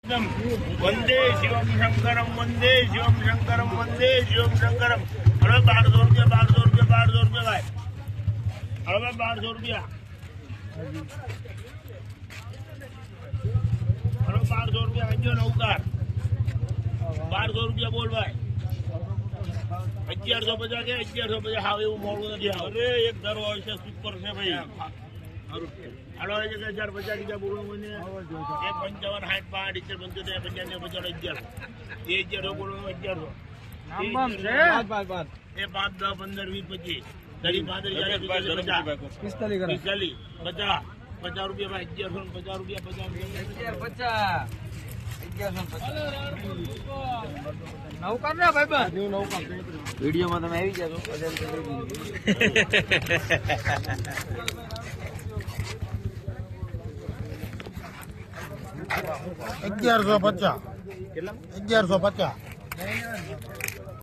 વંદે શિવમ શંકરમ વંદે શિવમ શંકરમ વંદે શિવમ શંકરમ. હવે 1200 રૂપિયા 1200 રૂપિયા 1200 રૂપિયા ભાઈ. હવે 1200 રૂપિયા અંજો નવકાર 1200 રૂપિયા બોલ ભાઈ. 1150 કે 1150 હાવ એવું મોડું નથી. અરે એક ધારો હોય છે સુપર છે ભાઈ. હાલો 1050 રૂપિયા બોલવું મને 55 60 5 75 75 50 11 બોલવું 1100 એ 5 10 15 20 25 50 રૂપિયા ભાઈ. 1150 રૂપિયા વિડીયોમાં તમે આવી ગયા છો 1150 1150